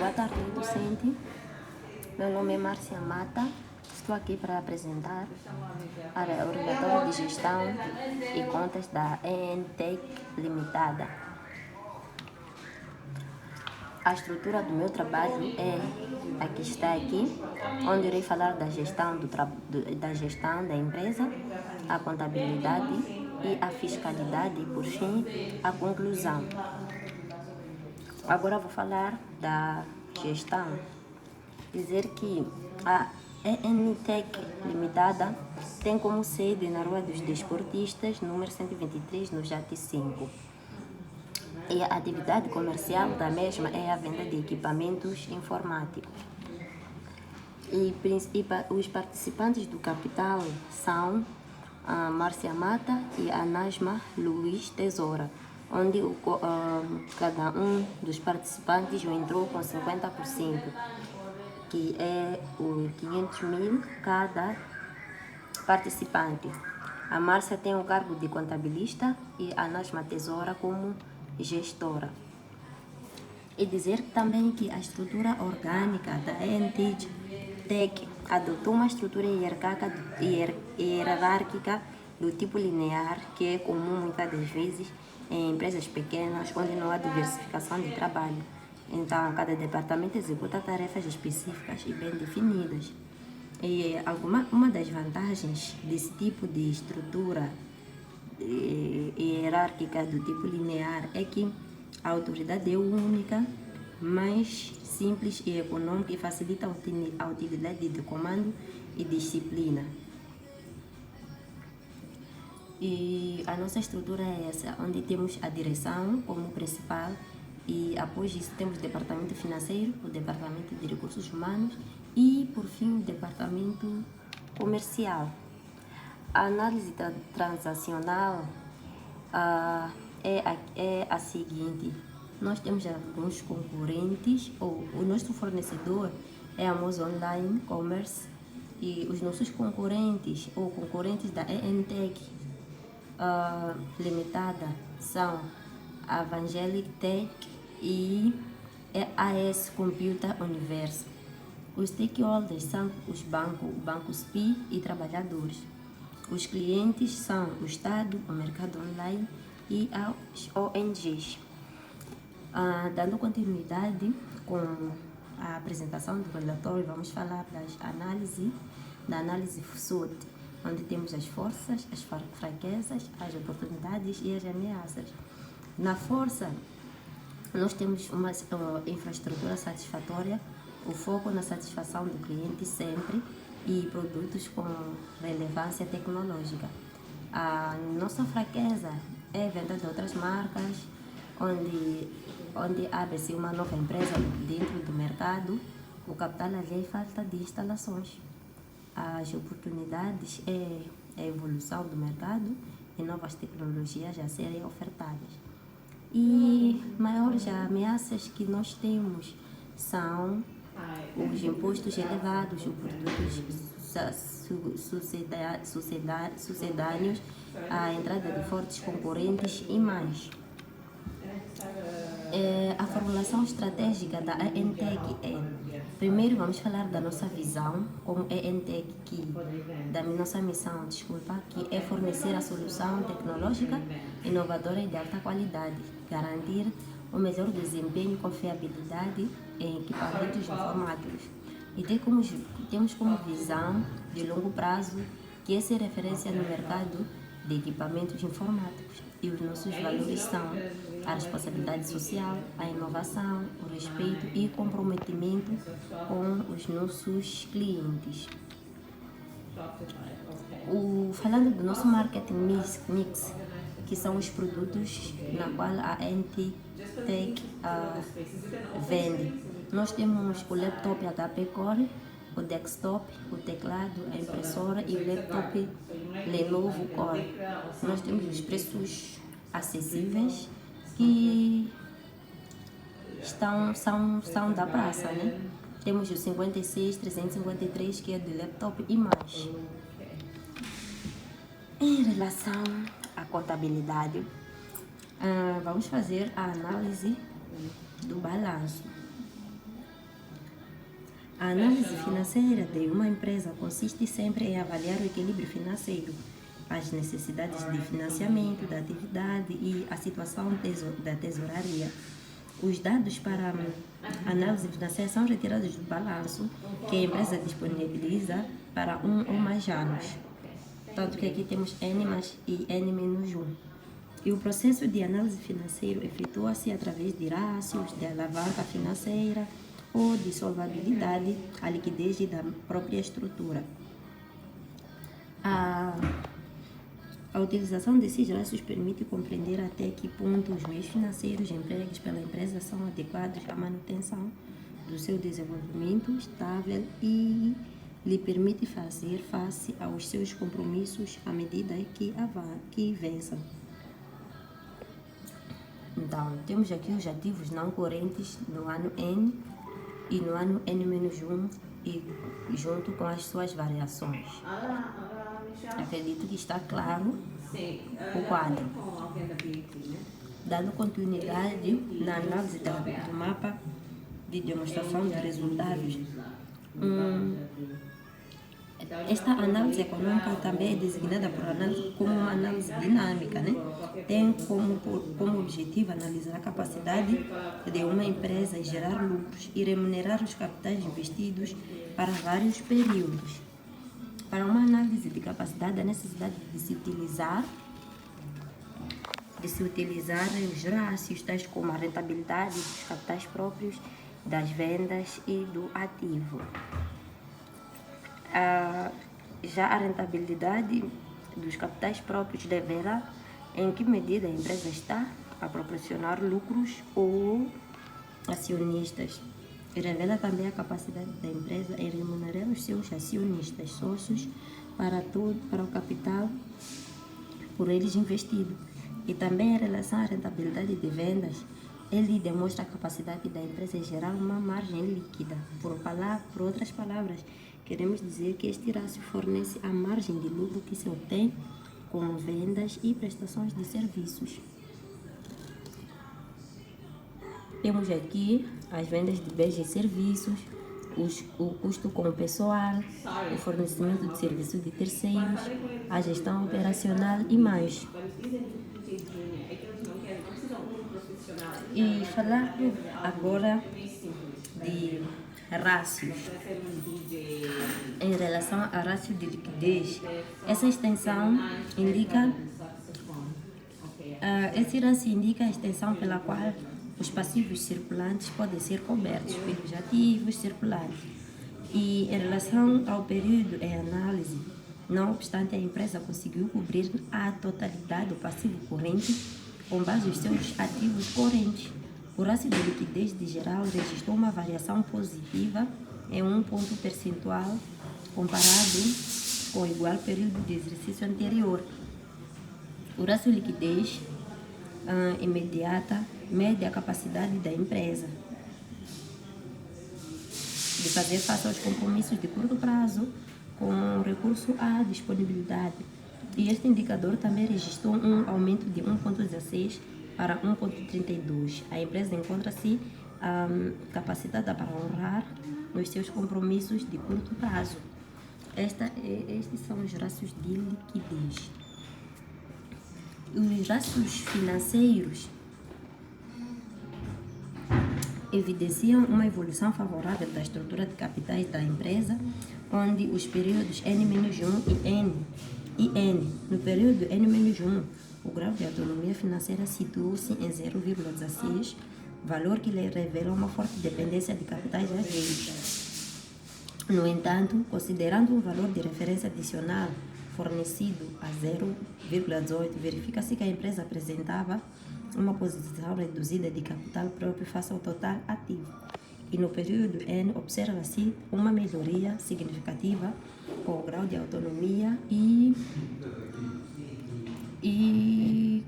Boa tarde, docente. Meu nome é Márcia Mata. Estou aqui para apresentar o relatório de gestão e contas da ENTEC Limitada. A estrutura do meu trabalho é a que está aqui, onde irei falar da gestão, da gestão da empresa, a contabilidade e a fiscalidade e, por fim, a conclusão. Agora vou falar da gestão. Dizer que a ENTEC Limitada tem como sede na Rua dos Desportistas, número 123, no Jati 5. E a atividade comercial da mesma é a venda de equipamentos informáticos. Os participantes do capital são a Márcia Mata e a Nasma Luiz Tesoura, onde cada um dos participantes entrou com 50%, que é os 500 mil cada participante. A Márcia tem o cargo de contabilista e a Nasma Tesoura como gestora. E dizer também que a estrutura orgânica da ENTEC adotou uma estrutura hierárquica do tipo linear, que é comum muitas das vezes em empresas pequenas onde não há diversificação de trabalho. Então, cada departamento executa tarefas específicas e bem definidas. E uma das vantagens desse tipo de estrutura hierárquica do tipo linear é que a autoridade é única, mais simples e econômica e facilita a utilidade de comando e disciplina. E a nossa estrutura é essa, onde temos a direção como principal e após isso temos o departamento financeiro, o departamento de recursos humanos e por fim o departamento comercial. A análise transacional é a seguinte: nós temos alguns concorrentes, ou o nosso fornecedor é a Moz Online Commerce, e os nossos concorrentes ou concorrentes da ENTEC Limitada são a Evangelic Tech e a AS Computer Universo. Os stakeholders são os bancos, o Banco SPI e trabalhadores. Os clientes são o Estado, o mercado online e as ONGs. Dando continuidade com a apresentação do relatório, vamos falar da análise SWOT, onde temos as forças, as fraquezas, as oportunidades e as ameaças. Na força, nós temos uma infraestrutura satisfatória, o foco na satisfação do cliente sempre e produtos com relevância tecnológica. A nossa fraqueza é a venda de outras marcas, onde abre-se uma nova empresa dentro do mercado, o capital ali é falta de instalações. As oportunidades é a evolução do mercado e novas tecnologias a serem ofertadas. E maiores ameaças que nós temos são os impostos elevados, os produtos sucedâneos, a entrada de fortes concorrentes e mais. A formulação estratégica da ENTEC primeiro vamos falar da nossa visão como ENTEC, da nossa missão, que é fornecer a solução tecnológica inovadora e de alta qualidade, garantir o melhor desempenho e confiabilidade em equipamentos informáticos. E temos como visão de longo prazo que essa é referência no mercado de equipamentos informáticos. E os nossos valores são a responsabilidade social, a inovação, o respeito e comprometimento com os nossos clientes. Falando do nosso marketing mix, que são os produtos na qual a ENTEC vende. Nós temos o laptop HP Core, o desktop, o teclado, a impressora e o laptop Lenovo Core. Nós temos os preços acessíveis que são da praça, né? Temos o 56, 353, que é do laptop e mais. Em relação à contabilidade, vamos fazer a análise do balanço. A análise financeira de uma empresa consiste sempre em avaliar o equilíbrio financeiro, as necessidades de financiamento da atividade e a situação da tesouraria. Os dados para a análise financeira são retirados do balanço que a empresa disponibiliza para um ou mais anos. Tanto que aqui temos N mais e N menos 1. E o processo de análise financeira efetua-se através de rácios, de alavanca financeira ou de solvabilidade, a liquidez da própria estrutura. A utilização desses rácios permite compreender até que ponto os meios financeiros empregues pela empresa são adequados à manutenção do seu desenvolvimento estável e lhe permite fazer face aos seus compromissos à medida que vençam. Então, temos aqui os ativos não correntes no ano N e no ano N-1 e junto com as suas variações. Acredito que está claro o quadro. Dando continuidade na análise do mapa de demonstração de resultados, esta análise econômica também é designada por análise como uma análise dinâmica, né? Tem como objetivo analisar a capacidade de uma empresa em gerar lucros e remunerar os capitais investidos para vários períodos. Para uma análise de capacidade, a necessidade de se utilizar os rácios, tais como a rentabilidade dos capitais próprios, das vendas e do ativo. Já a rentabilidade dos capitais próprios revela em que medida a empresa está a proporcionar lucros ou acionistas. E revela também a capacidade da empresa em remunerar os seus acionistas sócios para o capital por eles investido. E também em relação à rentabilidade de vendas, ele demonstra a capacidade da empresa em gerar uma margem líquida. Por outras palavras, queremos dizer que este rácio fornece a margem de lucro que se obtém com vendas e prestações de serviços. Temos aqui as vendas de bens e serviços, o custo com o pessoal, o fornecimento de serviços de terceiros, a gestão operacional e mais. E falar agora de rácios. Em relação a rácio de liquidez, essa extensão indica esse rácio indica a extensão pela qual os passivos circulantes podem ser cobertos pelos ativos circulantes. E em relação ao período em análise, não obstante a empresa conseguiu cobrir a totalidade do passivo corrente com base nos seus ativos correntes. O rácio de liquidez de geral registrou uma variação positiva em 1 ponto percentual comparado com o igual período de exercício anterior. O rácio de liquidez imediata mede a capacidade da empresa de fazer face aos compromissos de curto prazo com recurso à disponibilidade. E este indicador também registrou um aumento de 1,16 para 1,32. A empresa encontra-se capacitada para honrar os seus compromissos de curto prazo. Estes são os rácios de liquidez. Os rácios financeiros evidenciam uma evolução favorável da estrutura de capitais da empresa, onde os períodos N-1 e N. No período N-1, o grau de autonomia financeira situou-se em 0,16, valor que lhe revela uma forte dependência de capitais alheios. No entanto, considerando um valor de referência adicional fornecido a 0,18, verifica-se que a empresa apresentava uma posição reduzida de capital próprio face ao total ativo. E no período N, observa-se uma melhoria significativa com o grau de autonomia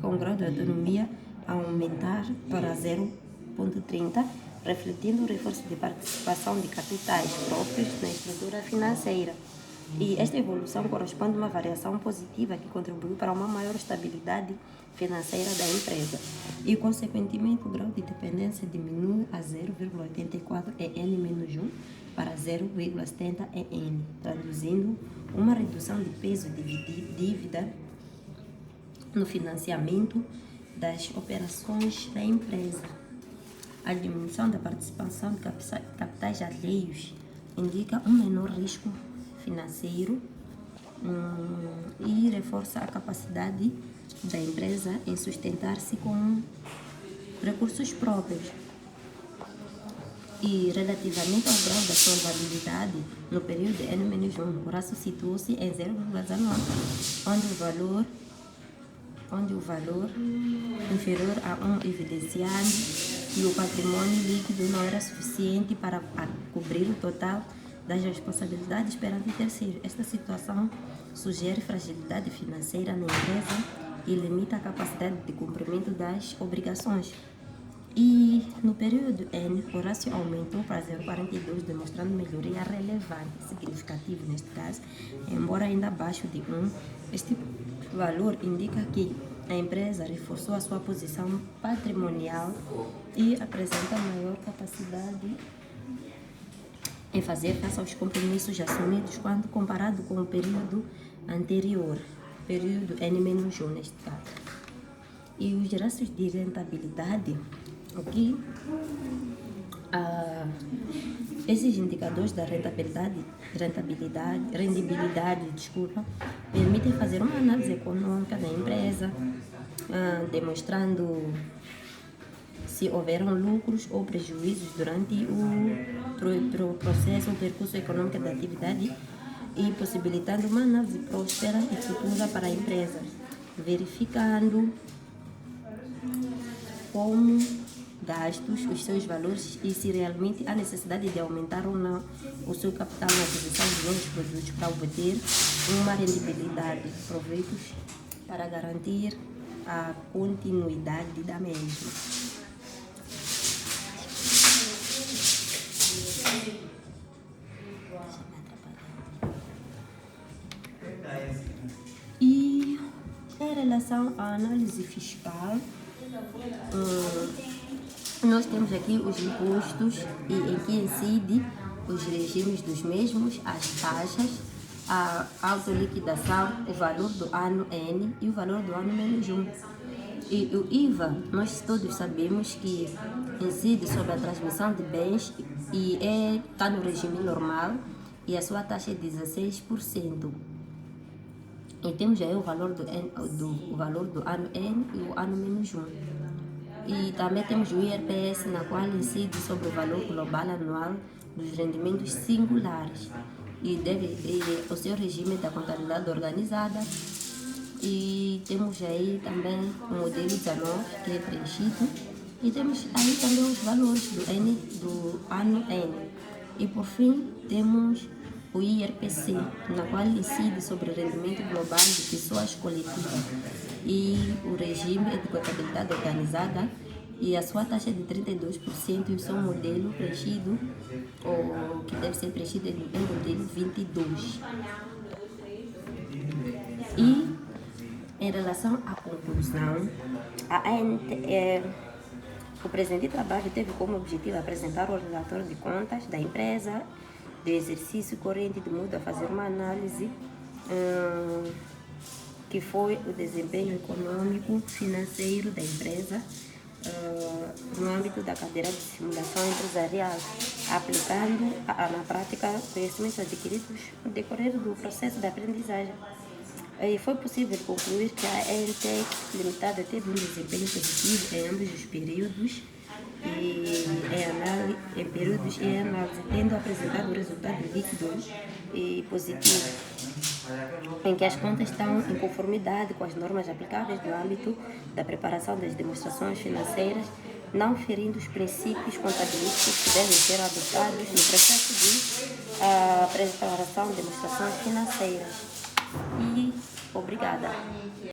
com o grau de autonomia a aumentar para 0,30, refletindo o reforço de participação de capitais próprios na estrutura financeira. E esta evolução corresponde a uma variação positiva que contribuiu para uma maior estabilidade financeira da empresa e, consequentemente, o grau de dependência diminui a 0,84 em N-1 para 0,70 em N, traduzindo uma redução de peso de dívida no financiamento das operações da empresa. A diminuição da participação de capitais alheios indica um menor risco financeiro e reforça a capacidade da empresa em sustentar-se com recursos próprios. E relativamente ao grau da solvabilidade, no período de N-1, o rácio situou-se em 0,19, onde o valor inferior a 1 evidenciando que o patrimônio líquido não era suficiente para cobrir o total das responsabilidades perante terceiros. Esta situação sugere fragilidade financeira na empresa e limita a capacidade de cumprimento das obrigações. E no período N, o rácio aumentou para 0,42, demonstrando melhoria relevante, significativa neste caso, embora ainda abaixo de 1. Este valor indica que a empresa reforçou a sua posição patrimonial e apresenta maior capacidade em fazer face aos compromissos assumidos quando comparado com o período anterior, período N-1 neste caso. E os rácios de rentabilidade, aqui, esses indicadores da rendibilidade, permitem fazer uma análise econômica da empresa, demonstrando se houveram lucros ou prejuízos durante o processo ou percurso econômico da atividade e possibilitando uma análise próspera e futura para a empresa, verificando como gastos, os seus valores e se realmente há necessidade de aumentar ou não o seu capital na aquisição de novos produtos para obter uma rendibilidade, proveitos para garantir a continuidade da mesma. E em relação à análise fiscal, nós temos aqui os impostos e em que incide os regimes dos mesmos, as taxas, a autoliquidação, o valor do ano N e o valor do ano -1. E o IVA, nós todos sabemos que incide sobre a transmissão de bens e está no regime normal e a sua taxa é 16%. E temos aí o valor do ano N e o ano -1. E também temos o IRPS, na qual incide sobre o valor global anual dos rendimentos singulares e o seu regime da contabilidade organizada. E temos aí também o modelo 19, que é preenchido, e temos aí também os valores do ano N. E por fim temos o IRPC, na qual incide sobre o rendimento global de pessoas coletivas e o regime de contabilidade organizada e a sua taxa de 32% e o seu modelo preenchido, ou que deve ser preenchido em modelo 22. E em relação à conclusão, o presente trabalho teve como objetivo apresentar o relatório de contas da empresa do exercício corrente, de modo a fazer uma análise que foi o desempenho econômico financeiro da empresa no âmbito da cadeira de simulação empresarial, aplicando na prática conhecimentos adquiridos no decorrer do processo de aprendizagem. E foi possível concluir que a ENTEC Limitada teve um desempenho positivo em ambos os períodos em análise, tendo apresentado resultado líquido e positivo, em que as contas estão em conformidade com as normas aplicáveis no âmbito da preparação das demonstrações financeiras, não ferindo os princípios contabilísticos que devem ser adotados no processo de preparação de demonstrações financeiras. E obrigada.